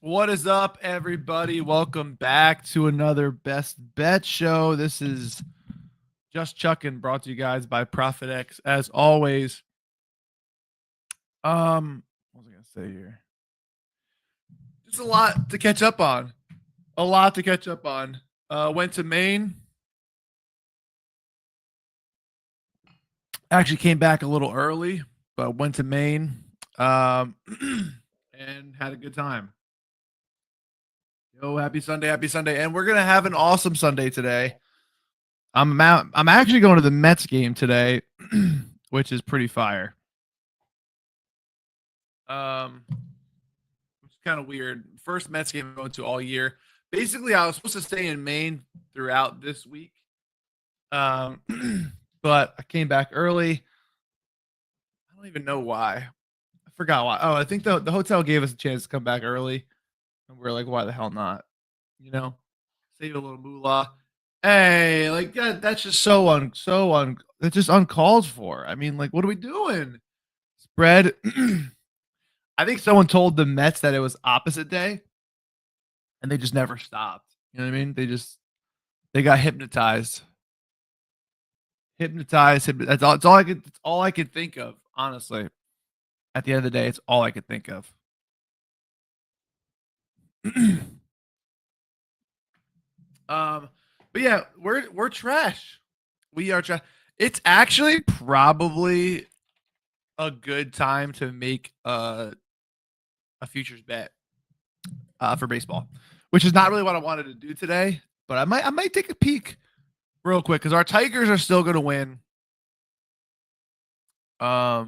What is up, everybody? Welcome back to another Best Bet show. This is Just Chuckin', brought to you guys by Profit X. As always, what was I gonna say here? Just a lot to catch up on. A lot to catch up on. Went to Maine. Actually, came back a little early, but went to Maine. And had a good time. Yo, happy Sunday, and we're gonna have an awesome Sunday today. I'm actually going to the Mets game today, which is pretty fire. Which is kind of weird. First Mets game I'm going to all year. Basically, I was supposed to stay in Maine throughout this week, but I came back early. I don't even know why. I forgot why. Oh, I think the hotel gave us a chance to come back early, and we're like, why the hell not? You know, save a little moolah. Hey, like that's just that's just uncalled for. I mean, like, what are we doing? Spread. I think someone told the Mets that it was opposite day, and they just never stopped. You know what I mean? They got hypnotized. Hypnotized. That's all I could. That's all I could think of. Honestly, at the end of the day, it's all I could think of. But yeah, we're trash. We are trash. It's actually probably a good time to make a futures bet for baseball, which is not really what I wanted to do today. But I might take a peek real quick because our Tigers are still going to win. What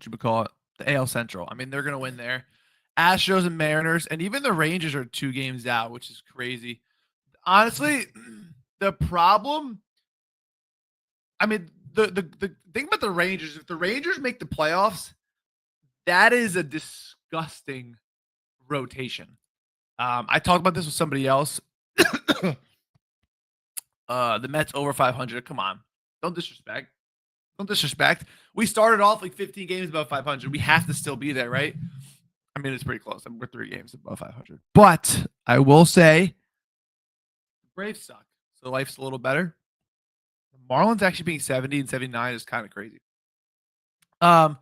you would call it, the AL Central. I mean, they're going to win there. Astros and Mariners, and even the Rangers are 2 games out, which is crazy. Honestly, the problem. I mean, the thing about the Rangers, if the Rangers make the playoffs, that is a disgusting rotation. I talked about this with somebody else. The Mets over 500. Come on, don't disrespect. Don't disrespect. We started off like 15 games above 500. We have to still be there, right? I mean, it's pretty close. We're 3 games above 500. But I will say, the Braves suck. So life's a little better. The Marlins actually being 70 and 79 is kind of crazy. But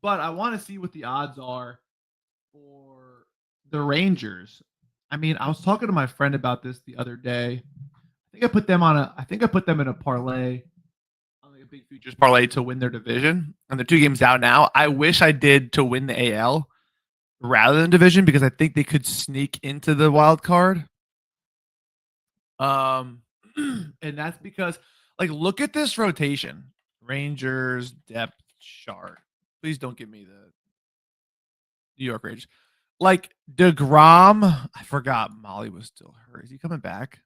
I want to see what the odds are for the Rangers. I mean, I was talking to my friend about this the other day. I put them in a parlay, on like a big futures parlay to win their division, and they're 2 games out now. I wish I did to win the AL rather than division because I think they could sneak into the wild card. And that's because, like, look at this rotation: Rangers depth chart. Please don't give me the New York Rangers. Like DeGrom, I forgot Molly was still hurt. Is he coming back?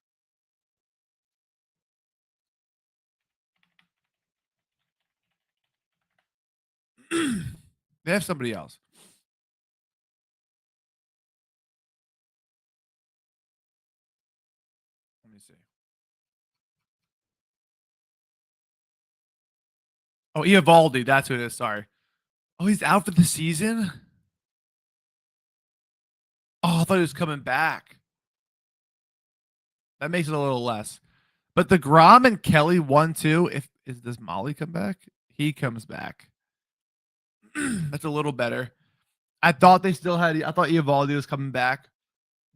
They have somebody else. Let me see. Oh, Eovaldi, that's who it is. Sorry. Oh, he's out for the season? Oh, I thought he was coming back. That makes it a little less. But the Grom and Kelly 1-2. Does Molly come back? He comes back. That's a little better. I thought Eovaldi was coming back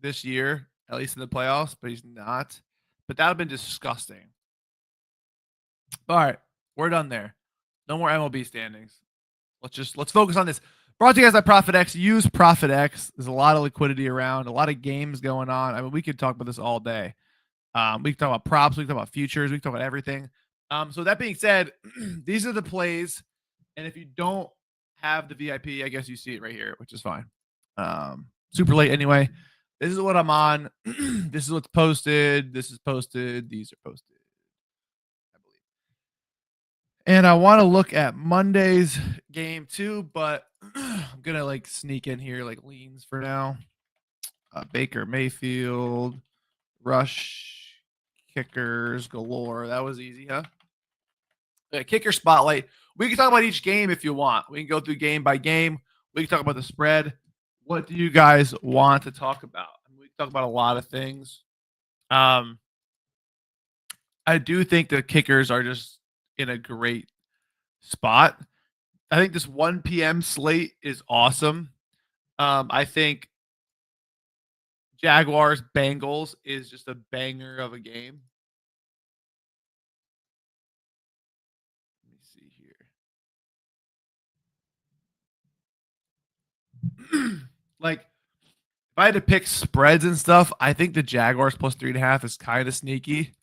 this year, at least in the playoffs, but he's not. But that would have been disgusting. All right, we're done there. No more MLB standings. Let's focus on this. Brought to you guys by ProfitX. Use ProfitX. There's a lot of liquidity around, a lot of games going on. I mean, we could talk about this all day. We can talk about props. We can talk about futures. We can talk about everything. So that being said, these are the plays. And if you don't have the VIP, I guess you see it right here, which is fine. Super late anyway. This is what I'm on. This is what's posted. This is posted. These are posted, I believe. And I want to look at Monday's game too, but I'm gonna like sneak in here like leans for now. Baker Mayfield, rush, kickers galore. That was easy, huh? Kicker spotlight. We can talk about each game if you want. We can go through game by game. We can talk about the spread. What do you guys want to talk about? I mean, we talk about a lot of things. Um, I do think the kickers are just in a great spot. I think this 1 p.m. slate is awesome. I think Jaguars Bengals is just a banger of a game. Let me see here. Like, if I had to pick spreads and stuff, I think the Jaguars plus 3.5 is kind of sneaky.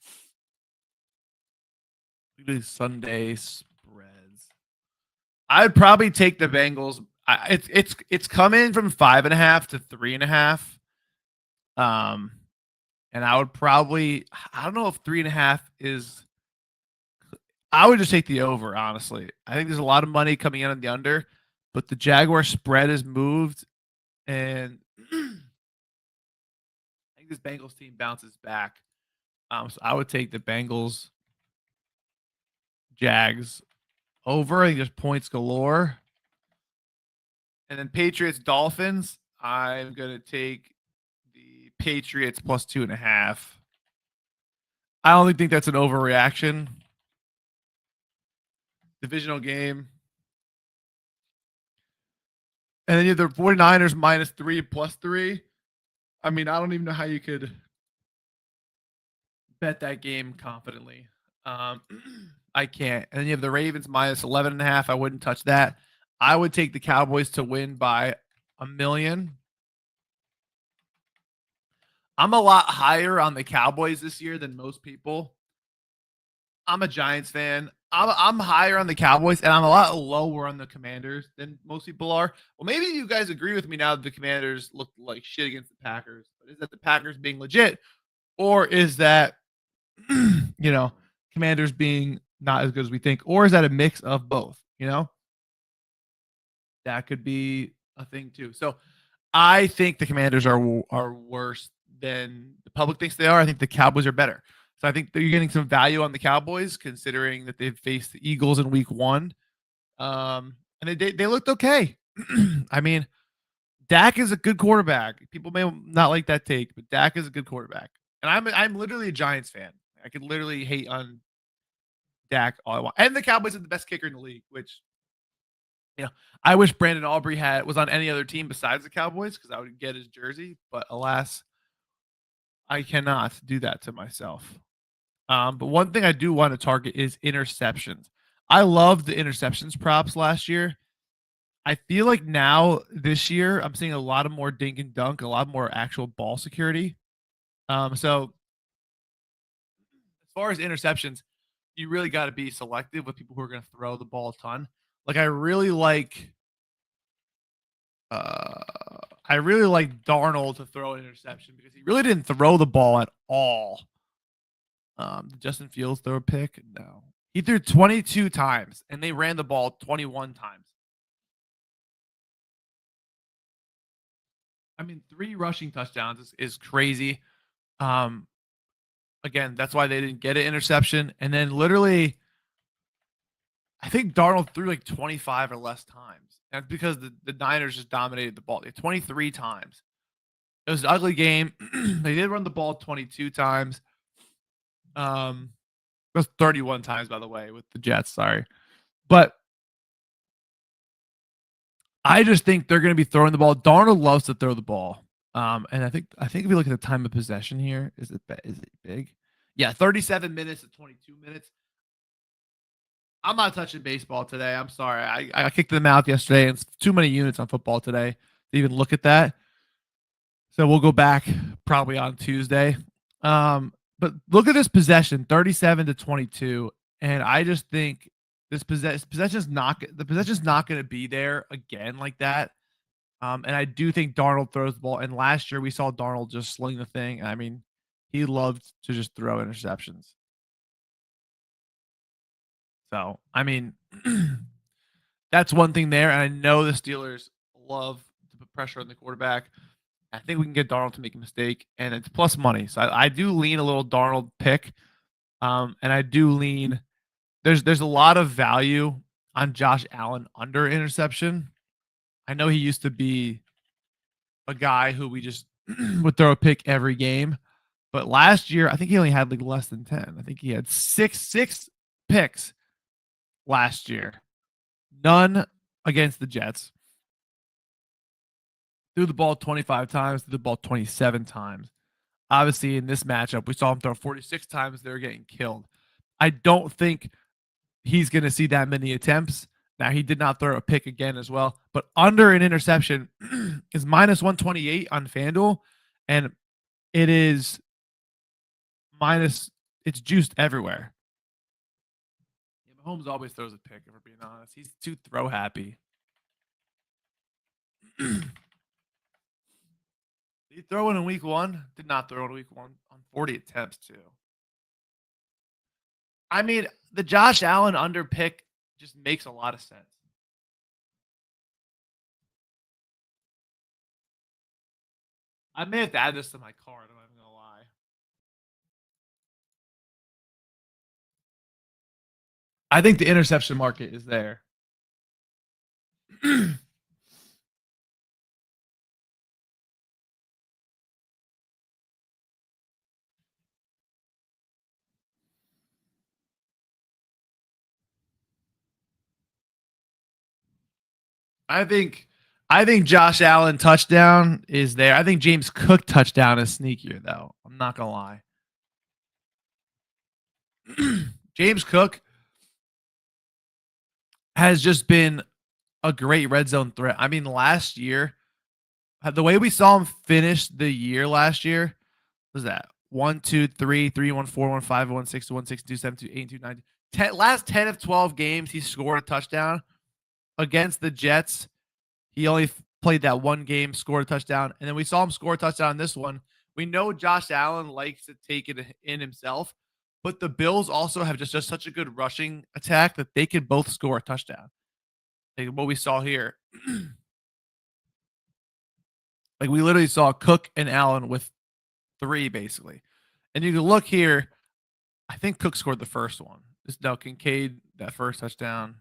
Sunday spreads. I'd probably take the Bengals. It's coming from 5.5 to 3.5. And I would probably, I don't know if 3.5 is. I would just take the over, honestly. I think there's a lot of money coming in on the under, but the Jaguar spread has moved, and I think this Bengals team bounces back. So I would take the Bengals, Jags over. I think there's points galore. And then Patriots, Dolphins. I'm going to take the Patriots plus 2.5. I don't think that's an overreaction. Divisional game. And then you have the 49ers minus 3 plus 3. I mean, I don't even know how you could bet that game confidently. I can't. And then you have the Ravens minus 11.5. I wouldn't touch that. I would take the Cowboys to win by 1 million. I'm a lot higher on the Cowboys this year than most people. I'm a Giants fan. I'm higher on the Cowboys, and I'm a lot lower on the Commanders than most people are. Well, maybe you guys agree with me now that the Commanders look like shit against the Packers. But is that the Packers being legit, or is that Commanders being not as good as we think, or is that a mix of both? That could be a thing too. So I think the Commanders are worse than the public thinks they are. I think the Cowboys are better. So I think that you're getting some value on the Cowboys, considering that they've faced the Eagles in week 1. And they looked okay. I mean, Dak is a good quarterback. People may not like that take, but Dak is a good quarterback. And I'm literally a Giants fan. I could literally hate on Dak all I want. And the Cowboys are the best kicker in the league, which I wish Brandon Aubrey was on any other team besides the Cowboys, because I would get his jersey. But alas, I cannot do that to myself. But one thing I do want to target is interceptions. I loved the interceptions props last year. I feel like now this year I'm seeing a lot of more dink and dunk, a lot more actual ball security. So as far as interceptions, you really got to be selective with people who are going to throw the ball a ton. Like I really like Darnold to throw an interception, because he really didn't throw the ball at all. Did Justin Fields throw a pick? No. He threw 22 times, and they ran the ball 21 times. I mean, 3 rushing touchdowns is crazy. Again, that's why they didn't get an interception. And then literally, I think Darnold threw like 25 or less times. That's because the Niners just dominated the ball. 23 times. It was an ugly game. They did run the ball 22 times. It was 31 times, by the way, with the Jets. Sorry. But I just think they're going to be throwing the ball. Darnold loves to throw the ball. And I think if you look at the time of possession here, is it big? Yeah, 37 minutes to 22 minutes. I'm not touching baseball today. I'm sorry. I kicked them out yesterday, and it's too many units on football today to even look at that. So we'll go back probably on Tuesday. But look at this possession, 37 to 22. And I just think this possession's not going to be there again like that. And I do think Darnold throws the ball. And last year we saw Darnold just sling the thing. I mean, he loved to just throw interceptions. So, I mean, that's one thing there. And I know the Steelers love to put pressure on the quarterback. I think we can get Darnold to make a mistake, and it's plus money. So I do lean a little Darnold pick. And I do lean there's a lot of value on Josh Allen under interception. I know he used to be a guy who we just would throw a pick every game. But last year, I think he only had like less than 10. I think he had six picks last year. None against the Jets. Threw the ball 25 times, threw the ball 27 times. Obviously, in this matchup, we saw him throw 46 times. They're getting killed. I don't think he's going to see that many attempts. Now, he did not throw a pick again as well, but under an interception is minus 128 on FanDuel, and it is minus, it's juiced everywhere. Yeah, Mahomes always throws a pick, if we're being honest. He's too throw happy. Did he throw in week one? Did not throw in week one on 40 attempts, too. I mean, the Josh Allen under pick just makes a lot of sense. I may have to add this to my card. I'm not even gonna lie. I think the interception market is there. I think Josh Allen touchdown is there. I think James Cook touchdown is sneakier though. I'm not gonna lie. James Cook has just been a great red zone threat. I mean, last year, the way we saw him finish the year last year was that 1, 2, 3, 3, 1, 4, 1, 5, 1, 6, 1, 6, 2, 7, 2, 8, 2, 9. Last 10 of 12 games, he scored a touchdown. Against the Jets, he only played that one game, scored a touchdown, and then we saw him score a touchdown in this one. We know Josh Allen likes to take it in himself, but the Bills also have just such a good rushing attack that they could both score a touchdown. Like what we saw here. Like we literally saw Cook and Allen with 3 basically. And you can look here. I think Cook scored the first one. This no Kincaid, that first touchdown.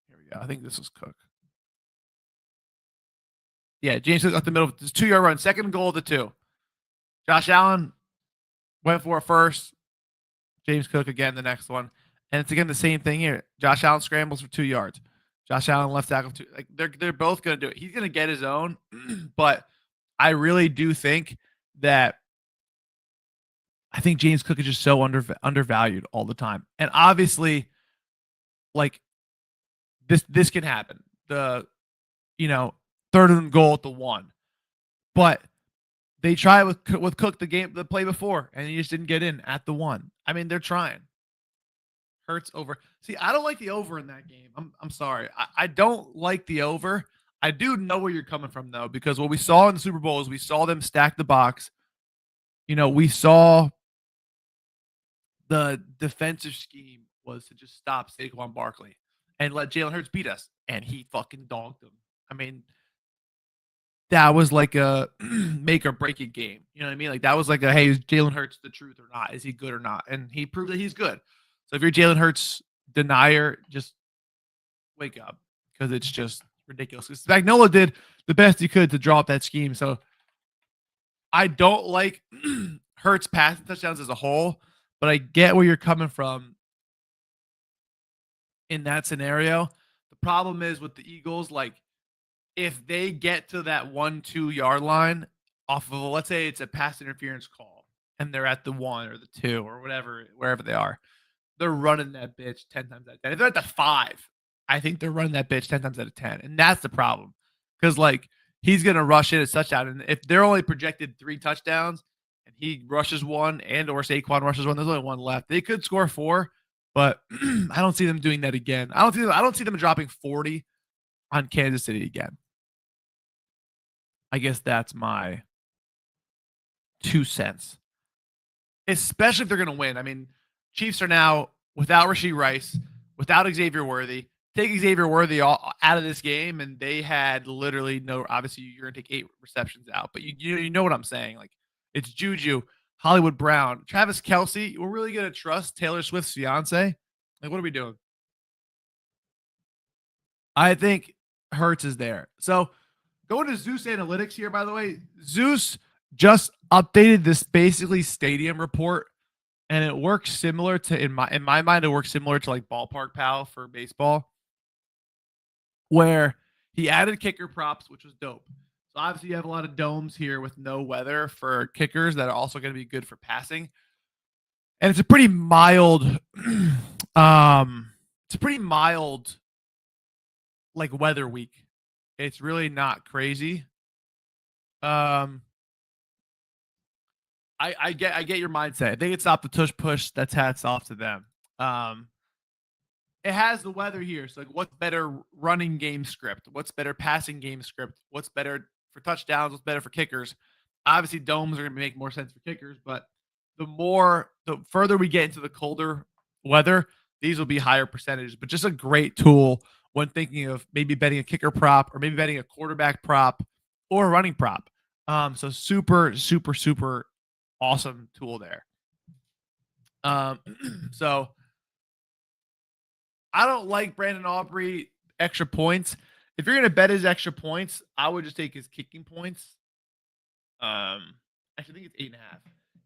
Here we go. I think this was Cook. Yeah, James Cook up the middle. This 2-yard run. Second goal of the 2. Josh Allen went for it first. James Cook again the next one. And it's again the same thing here. Josh Allen scrambles for 2 yards. Josh Allen left tackle 2. Like they're both going to do it. He's going to get his own, but I really do think that I think James Cook is just so undervalued all the time. And obviously, like this can happen. The third and goal at the 1. But they tried with Cook the play before, and he just didn't get in at the 1. I mean, they're trying. Hurts over. See, I don't like the over in that game. I'm sorry. I don't like the over. I do know where you're coming from though, because what we saw in the Super Bowl is we saw them stack the box. We saw the defensive scheme was to just stop Saquon Barkley and let Jalen Hurts beat us, and he fucking dogged them. I mean, that was like a make or break it game. You know what I mean? Like that was like a, hey, is Jalen Hurts the truth or not? Is he good or not? And he proved that he's good. So if you're Jalen Hurts denier, just wake up, because it's just ridiculous. Spagnuolo did the best he could to draw up that scheme. So I don't like Hurts passing touchdowns as a whole, but I get where you're coming from in that scenario. The problem is with the Eagles, like if they get to that 1-2 yard line off of, let's say it's a pass interference call and they're at the 1 or the 2 or whatever, wherever they are, they're running that bitch 10 times out of 10. If they're at the 5, I think they're running that bitch 10 times out of 10. And that's the problem. Because, like, he's going to rush in a touchdown. And if they're only projected 3 touchdowns and he rushes 1 and or Saquon rushes 1, there's only 1 left. They could score 4, but I don't see them doing that again. I don't see them dropping 40 on Kansas City again. I guess that's my 2 cents. Especially if they're going to win. I mean, Chiefs are now without Rashee Rice, without Xavier Worthy. Take Xavier Worthy out of this game, and they had literally no. Obviously, you're going to take 8 receptions out, but you know what I'm saying. Like it's Juju, Hollywood Brown, Travis Kelce. We're really going to trust Taylor Swift's fiance. Like, what are we doing? I think Hurts is there. So Going to Zeus Analytics here, by the way. Zeus just updated this basically stadium report, and it works similar to in my mind, it works similar to like Ballpark Pal for baseball, where he added kicker props, which was dope. So obviously you have a lot of domes here with no weather for kickers that are also going to be good for passing. And it's a pretty mild it's a pretty mild like weather week. It's really not crazy. Um I get your mindset. I think it's not the tush push. That's hats off to them. Um it has the weather here. So like what's better running game script? What's better passing game script? What's better for touchdowns? What's better for kickers? Obviously domes are going to make more sense for kickers, but the further we get into the colder weather, these will be higher percentages, but just a great tool when thinking of maybe betting a kicker prop or maybe betting a quarterback prop or a running prop. So super awesome tool there. Um, so I don't like Brandon Aubrey extra points. If you're gonna bet his extra points, I would just take his kicking points. Actually, I think it's 8.5.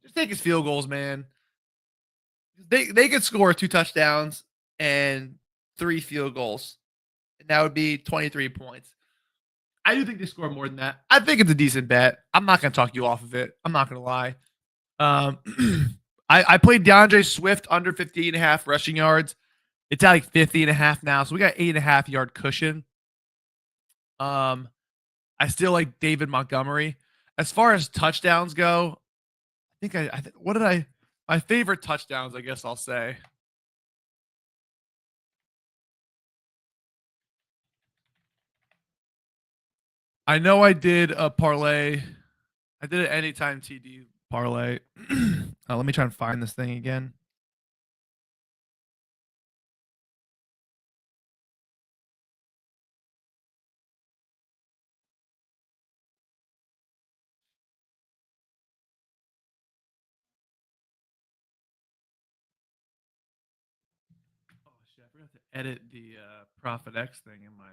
Just take his field goals, man. They could score 2 touchdowns and 3 field goals, and that would be 23 points. I do think they score more than that. I think it's a decent bet. I'm not gonna talk you off of it. I'm not gonna lie. Um, I played DeAndre Swift under 50.5 rushing yards. It's at like 50.5 now, so we got 8.5 yard cushion. I still like David Montgomery. As far as touchdowns go, I think what did I my favorite touchdowns, I guess I'll say. I know I did a parlay. I did an anytime TD parlay. Let me try and find this thing again. Oh shit! I forgot to edit the Profit X thing in my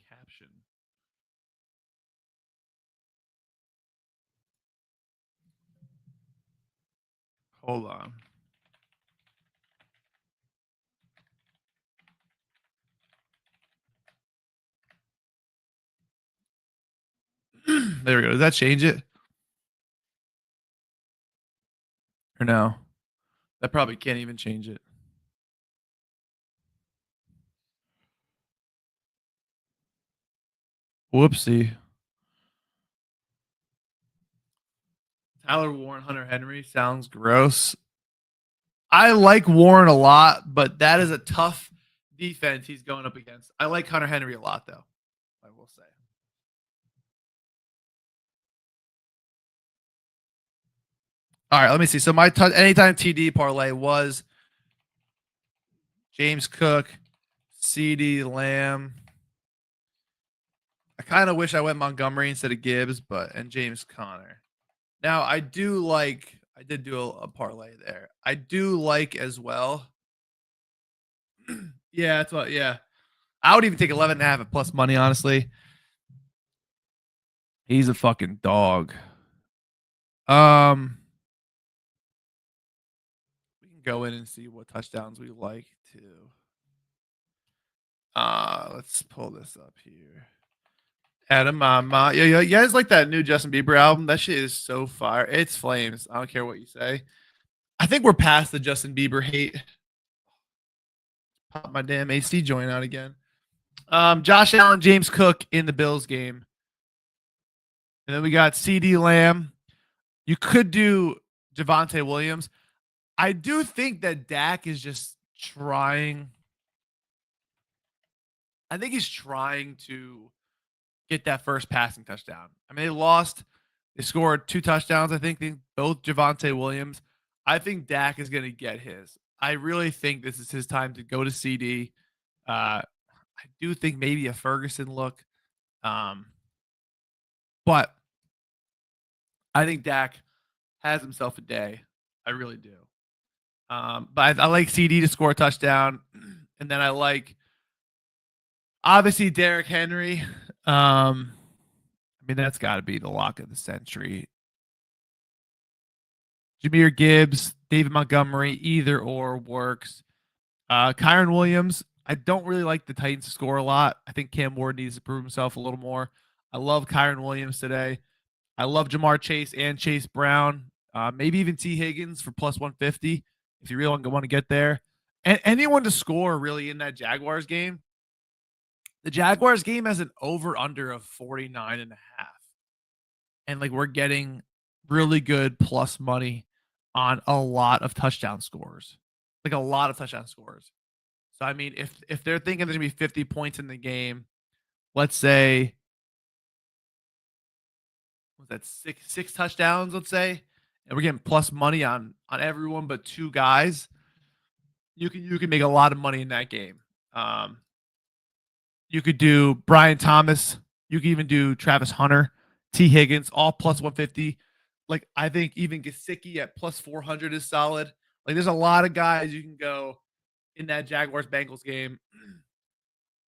caption. Hold on. There we go. Does that change it? Or no? That probably can't even change it. Whoopsie. Tyler Warren, Hunter Henry sounds gross. I like Warren a lot, but that is a tough defense he's going up against. I like Hunter Henry a lot, though. I will say. All right, let me see. So my anytime TD parlay was James Cook, CeeDee Lamb. I kind of wish I went Montgomery instead of Gibbs, and James Conner. Now I did do a parlay there. I do like as well. Yeah, that's what. Yeah, I would even take 11.5 at plus money. Honestly, he's a fucking dog. We can go in and see what touchdowns we like to. Let's pull this up here. Adam, yeah, you guys like that new Justin Bieber album? That shit is so fire. It's flames. I don't care what you say. I think we're past the Justin Bieber hate. Pop my damn AC joint out again. Josh Allen, James Cook in the Bills game. And then we got CeeDee Lamb. You could do Javonte Williams. I do think that Dak is just trying. I think he's trying to get that first passing touchdown. I mean, they lost. They scored 2 touchdowns. I think both Javonte Williams. I think Dak is going to get his. I really think this is his time to go to CD. I do think maybe a Ferguson look. But I think Dak has himself a day. I really do. But I like CD to score a touchdown. And then I like, obviously, Derrick Henry. I mean, that's got to be the lock of the century. Jahmyr Gibbs, David Montgomery, either or works. Kyron Williams, I don't really like the Titans to score a lot. I think Cam Ward needs to prove himself a little more. I love Kyron Williams today. I love Jamar Chase and Chase Brown. Maybe even T. Higgins for plus 150 if you really want to get there. And anyone to score really in that Jaguars game. The Jaguars game has an over under of 49 and a half. And like we're getting really good plus money on a lot of touchdown scores. Like a lot of touchdown scores. So I mean, if they're thinking there's gonna be 50 points in the game, let's say was that six touchdowns, let's say, and we're getting plus money on everyone but two guys, you can make a lot of money in that game. You could do Brian Thomas, you could even do Travis Hunter, T. Higgins, all plus 150. Like I think even Gesicki at plus 400 is solid. Like there's a lot of guys you can go in that Jaguars Bengals game.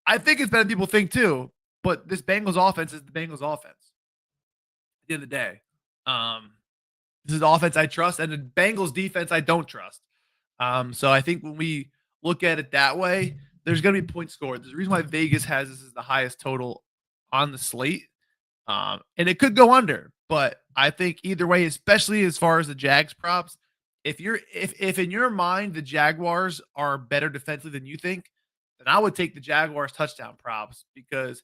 I think it's better than people think too, but this Bengals offense is the Bengals offense. At the end of the day, this is the offense I trust, and the Bengals defense I don't trust. So I think when we look at it that way, there's going to be points scored. There's a reason why Vegas has this as the highest total on the slate, and it could go under. But I think either way, especially as far as the Jags props, if in your mind the Jaguars are better defensively than you think, then I would take the Jaguars touchdown props because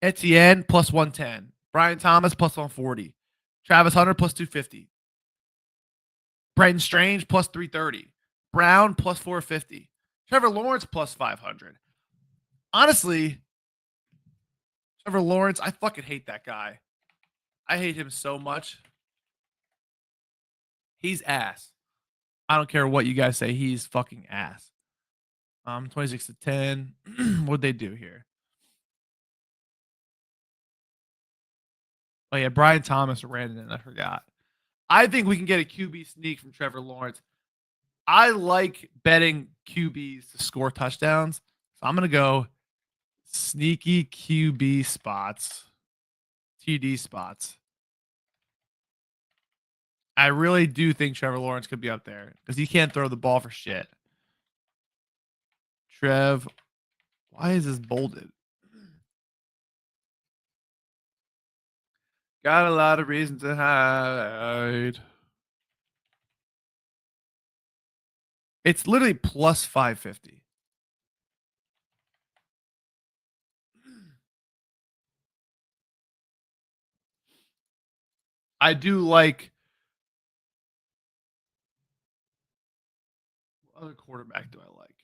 Etienne plus 110, Brian Thomas plus 140, Travis Hunter plus 250, Brenton Strange plus 330, Brown plus 450, Trevor Lawrence plus 500. Honestly, Trevor Lawrence, I fucking hate that guy. I hate him so much. He's ass. I don't care what you guys say. He's fucking ass. 26 to 10. What'd they do here? Oh yeah, Brian Thomas ran it in. I forgot. I think we can get a QB sneak from Trevor Lawrence. I like betting QBs to score touchdowns. So I'm gonna go sneaky QB spots, TD spots. I really do think Trevor Lawrence could be up there because he can't throw the ball for shit. Trev, why is this bolded? Got a lot of reasons to hide. It's literally plus 550. I do like. What other quarterback do I like?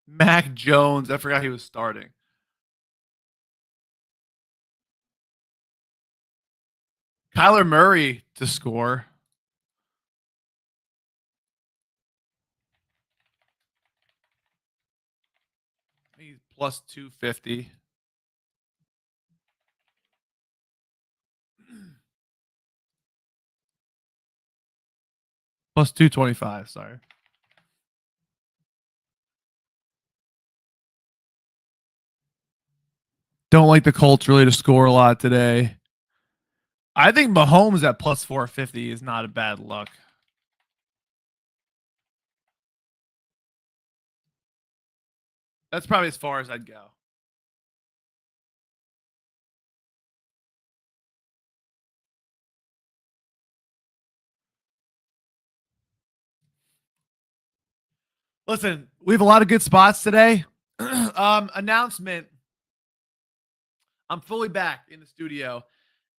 Mac Jones. I forgot he was starting. Kyler Murray to score. He's plus 250. Plus 225. Sorry. Don't like the Colts really to score a lot today. I think Mahomes at plus 450 is not a bad look. That's probably as far as I'd go. Listen, we have a lot of good spots today. Announcement. I'm fully back in the studio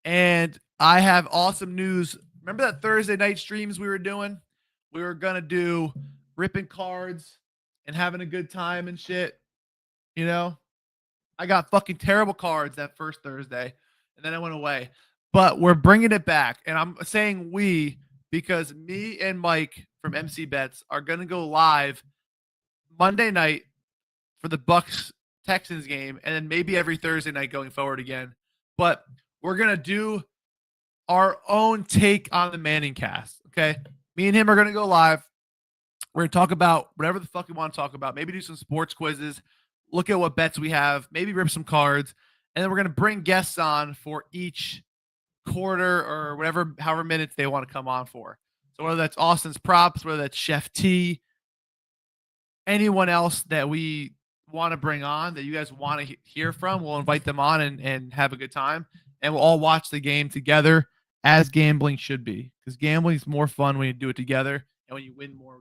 and I have awesome news. Remember that Thursday night streams we were doing? We were going to do ripping cards and having a good time and shit. You know, I got fucking terrible cards that first Thursday and then I went away. But we're bringing it back. And I'm saying we because me and Mike from MC Bets are going to go live Monday night for the Bucks Texans game and then maybe every Thursday night going forward again. But we're going to do our own take on the Manning cast. Okay. Me and him are going to go live. We're going to talk about whatever the fuck we want to talk about. Maybe do some sports quizzes, look at what bets we have, maybe rip some cards. And then we're going to bring guests on for each quarter or whatever, however minutes they want to come on for. So whether that's Austin's props, whether that's Chef T, anyone else that we want to bring on that you guys want to hear from, we'll invite them on and have a good time. And we'll all watch the game together as gambling should be. Because gambling is more fun when you do it together and when you win more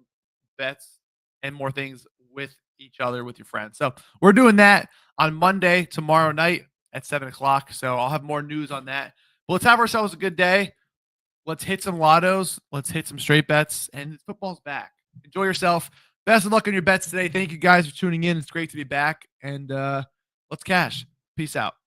bets and more things with each other, with your friends. So we're doing that on Monday, tomorrow night at 7 o'clock. So I'll have more news on that. But let's have ourselves a good day. Let's hit some lottos. Let's hit some straight bets. And football's back. Enjoy yourself. Best of luck on your bets today. Thank you guys for tuning in. It's great to be back. And let's cash. Peace out.